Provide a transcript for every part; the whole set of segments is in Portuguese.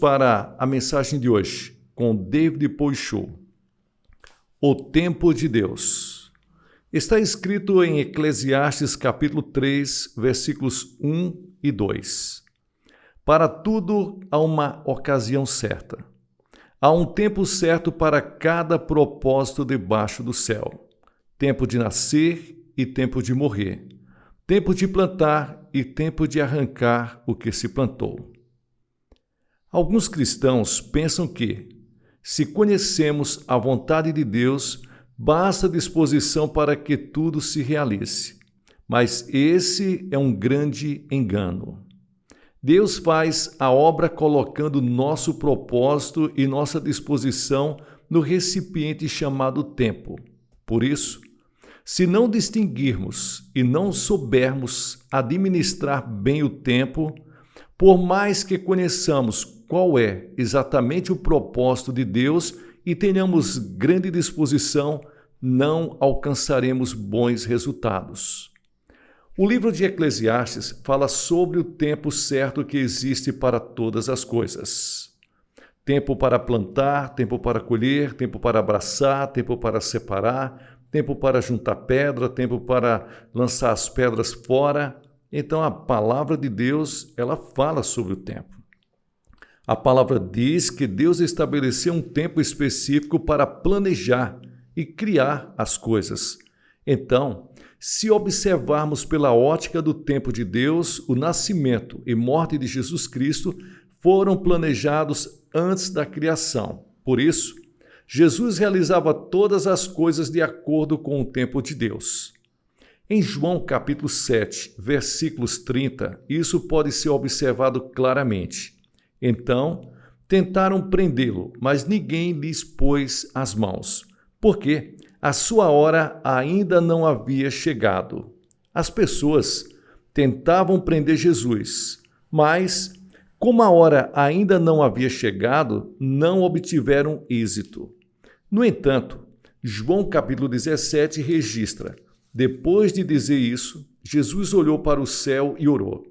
para a mensagem de hoje com David Poichot. O tempo de Deus. Está escrito em Eclesiastes capítulo 3, versículos 1 e 2. Para tudo há uma ocasião certa. Há um tempo certo para cada propósito debaixo do céu. Tempo de nascer e tempo de morrer. Tempo de plantar e tempo de arrancar o que se plantou. Alguns cristãos pensam que, se conhecemos a vontade de Deus, basta disposição para que tudo se realize. Mas esse é um grande engano. Deus faz a obra colocando nosso propósito e nossa disposição no recipiente chamado tempo. Por isso, se não distinguirmos e não soubermos administrar bem o tempo, por mais que conheçamos qual é exatamente o propósito de Deus e tenhamos grande disposição, não alcançaremos bons resultados. O livro de Eclesiastes fala sobre o tempo certo que existe para todas as coisas. Tempo para plantar, tempo para colher, tempo para abraçar, tempo para separar, tempo para juntar pedra, tempo para lançar as pedras fora. Então a palavra de Deus, ela fala sobre o tempo. A palavra diz que Deus estabeleceu um tempo específico para planejar e criar as coisas. Então, se observarmos pela ótica do tempo de Deus, o nascimento e morte de Jesus Cristo foram planejados antes da criação. Por isso, Jesus realizava todas as coisas de acordo com o tempo de Deus. Em João capítulo 7, versículos 30, isso pode ser observado claramente. Então, tentaram prendê-lo, mas ninguém lhes pôs as mãos, porque a sua hora ainda não havia chegado. As pessoas tentavam prender Jesus, mas, como a hora ainda não havia chegado, não obtiveram êxito. No entanto, João capítulo 17 registra: depois de dizer isso, Jesus olhou para o céu e orou: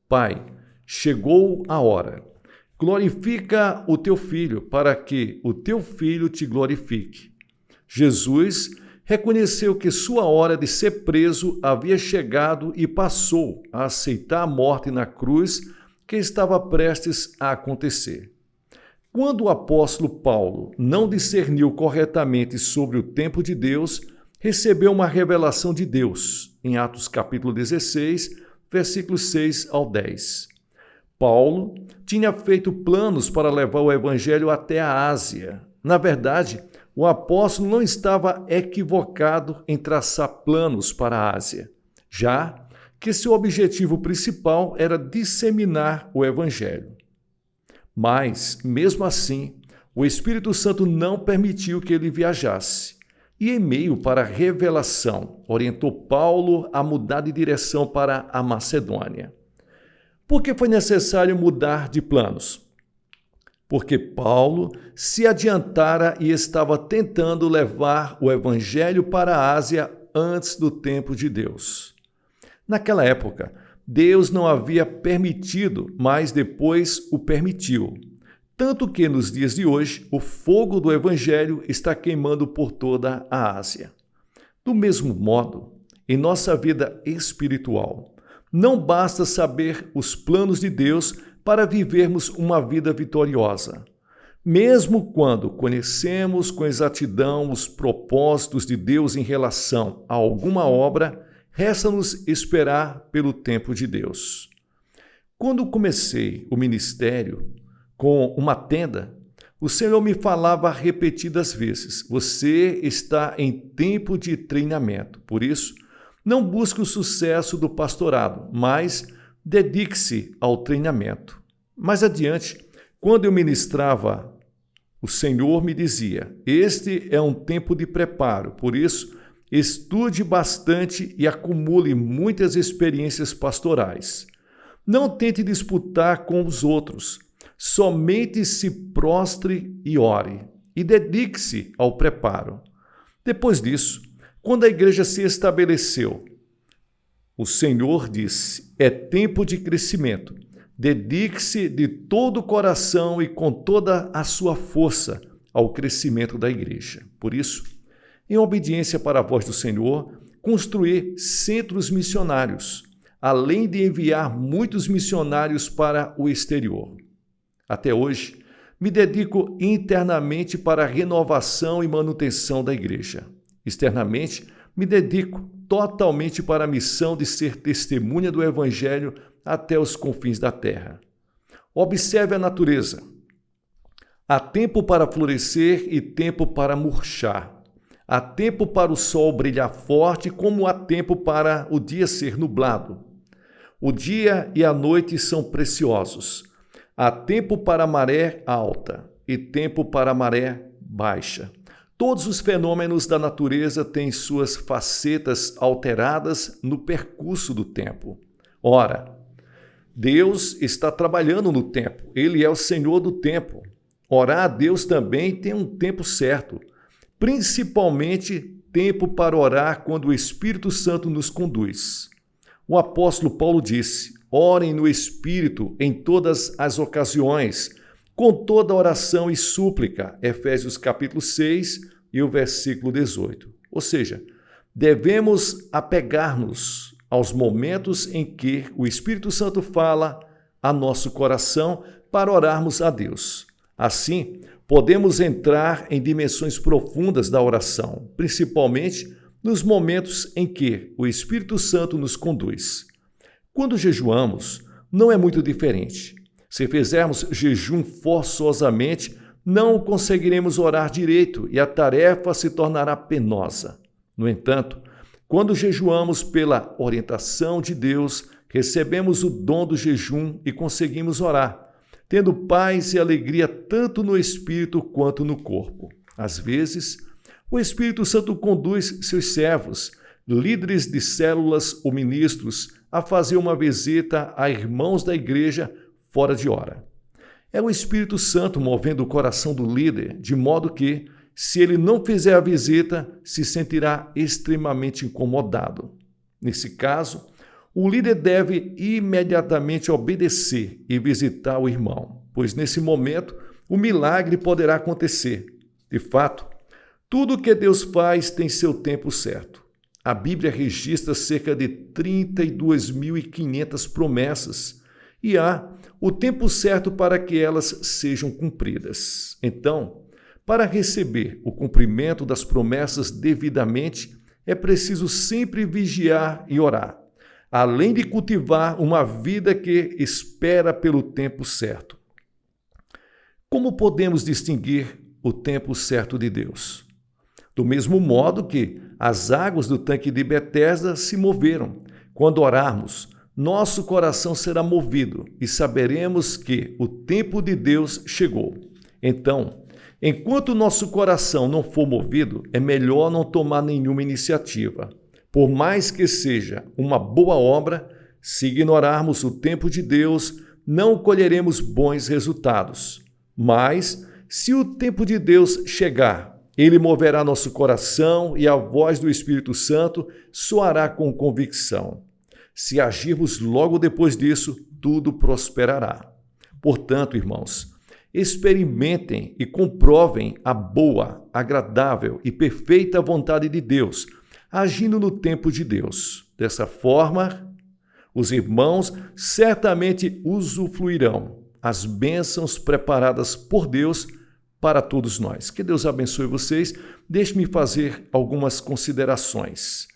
Pai, chegou a hora. Glorifica o teu filho, para que o teu filho te glorifique. Jesus reconheceu que sua hora de ser preso havia chegado e passou a aceitar a morte na cruz que estava prestes a acontecer. Quando o apóstolo Paulo não discerniu corretamente sobre o tempo de Deus, recebeu uma revelação de Deus, em Atos capítulo 16, versículos 6 ao 10. Paulo tinha feito planos para levar o evangelho até a Ásia. Na verdade, o apóstolo não estava equivocado em traçar planos para a Ásia, já que seu objetivo principal era disseminar o evangelho. Mas, mesmo assim, o Espírito Santo não permitiu que ele viajasse. E, em meio para a revelação, orientou Paulo a mudar de direção para a Macedônia. Por que foi necessário mudar de planos? Porque Paulo se adiantara e estava tentando levar o evangelho para a Ásia antes do tempo de Deus. Naquela época, Deus não havia permitido, mas depois o permitiu. Tanto que nos dias de hoje, o fogo do evangelho está queimando por toda a Ásia. Do mesmo modo, em nossa vida espiritual, não basta saber os planos de Deus para vivermos uma vida vitoriosa. Mesmo quando conhecemos com exatidão os propósitos de Deus em relação a alguma obra, resta-nos esperar pelo tempo de Deus. Quando comecei o ministério com uma tenda, o Senhor me falava repetidas vezes: você está em tempo de treinamento. Por isso, não busque o sucesso do pastorado, mas dedique-se ao treinamento. Mais adiante, quando eu ministrava, o Senhor me dizia: este é um tempo de preparo, por isso, estude bastante e acumule muitas experiências pastorais. Não tente disputar com os outros, somente se prostre e ore, e dedique-se ao preparo. Depois disso, quando a igreja se estabeleceu, o Senhor disse: é tempo de crescimento. Dedique-se de todo o coração e com toda a sua força ao crescimento da igreja. Por isso, em obediência para a voz do Senhor, construir centros missionários, além de enviar muitos missionários para o exterior. Até hoje, me dedico internamente para a renovação e manutenção da igreja. Externamente, me dedico totalmente para a missão de ser testemunha do Evangelho até os confins da terra. Observe a natureza. Há tempo para florescer e tempo para murchar. Há tempo para o sol brilhar forte, como há tempo para o dia ser nublado. O dia e a noite são preciosos. Há tempo para a maré alta e tempo para a maré baixa. Todos os fenômenos da natureza têm suas facetas alteradas no percurso do tempo. Ora, Deus está trabalhando no tempo. Ele é o Senhor do tempo. Orar a Deus também tem um tempo certo, principalmente tempo para orar quando o Espírito Santo nos conduz. O apóstolo Paulo disse: orem no Espírito em todas as ocasiões, com toda oração e súplica. Efésios capítulo 6 e o versículo 18. Ou seja, devemos apegar-nos aos momentos em que o Espírito Santo fala a nosso coração para orarmos a Deus. Assim, podemos entrar em dimensões profundas da oração, principalmente nos momentos em que o Espírito Santo nos conduz. Quando jejuamos, não é muito diferente. Se fizermos jejum forçosamente, não conseguiremos orar direito e a tarefa se tornará penosa. No entanto, quando jejuamos pela orientação de Deus, recebemos o dom do jejum e conseguimos orar, tendo paz e alegria tanto no espírito quanto no corpo. Às vezes, o Espírito Santo conduz seus servos, líderes de células ou ministros, a fazer uma visita a irmãos da igreja fora de hora. É o Espírito Santo movendo o coração do líder, de modo que, se ele não fizer a visita, se sentirá extremamente incomodado. Nesse caso, o líder deve imediatamente obedecer e visitar o irmão, pois nesse momento o milagre poderá acontecer. De fato, tudo o que Deus faz tem seu tempo certo. A Bíblia registra cerca de 32.500 promessas e há o tempo certo para que elas sejam cumpridas. Então, para receber o cumprimento das promessas devidamente, é preciso sempre vigiar e orar, além de cultivar uma vida que espera pelo tempo certo. Como podemos distinguir o tempo certo de Deus? Do mesmo modo que as águas do tanque de Betesda se moveram. Quando orarmos, nosso coração será movido e saberemos que o tempo de Deus chegou. Então, enquanto nosso coração não for movido, é melhor não tomar nenhuma iniciativa. Por mais que seja uma boa obra, se ignorarmos o tempo de Deus, não colheremos bons resultados. Mas, se o tempo de Deus chegar, ele moverá nosso coração e a voz do Espírito Santo soará com convicção. Se agirmos logo depois disso, tudo prosperará. Portanto, irmãos, experimentem e comprovem a boa, agradável e perfeita vontade de Deus, agindo no tempo de Deus. Dessa forma, os irmãos certamente usufruirão as bênçãos preparadas por Deus para todos nós. Que Deus abençoe vocês. Deixe-me fazer algumas considerações.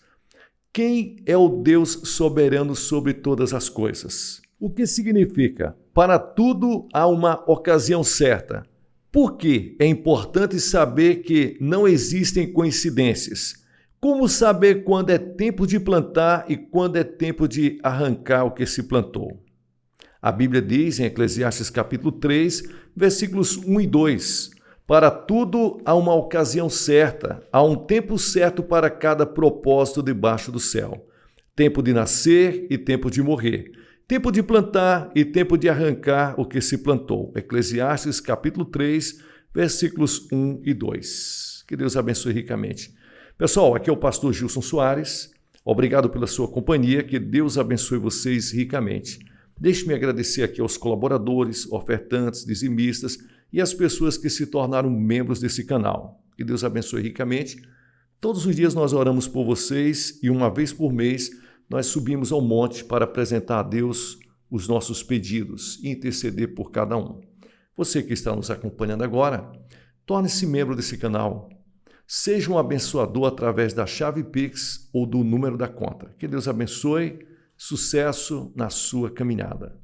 Quem é o Deus soberano sobre todas as coisas? O que significa? Para tudo há uma ocasião certa. Por que é importante saber que não existem coincidências? Como saber quando é tempo de plantar e quando é tempo de arrancar o que se plantou? A Bíblia diz em Eclesiastes capítulo 3, versículos 1 e 2, para tudo há uma ocasião certa, há um tempo certo para cada propósito debaixo do céu. Tempo de nascer e tempo de morrer. Tempo de plantar e tempo de arrancar o que se plantou. Eclesiastes capítulo 3, versículos 1 e 2. Que Deus abençoe ricamente. Pessoal, aqui é o pastor Gilson Soares. Obrigado pela sua companhia. Que Deus abençoe vocês ricamente. Deixe-me agradecer aqui aos colaboradores, ofertantes, dizimistas e às pessoas que se tornaram membros desse canal. Que Deus abençoe ricamente. Todos os dias nós oramos por vocês e uma vez por mês nós subimos ao monte para apresentar a Deus os nossos pedidos e interceder por cada um. Você que está nos acompanhando agora, torne-se membro desse canal. Seja um abençoador através da chave Pix ou do número da conta. Que Deus abençoe. Sucesso na sua caminhada.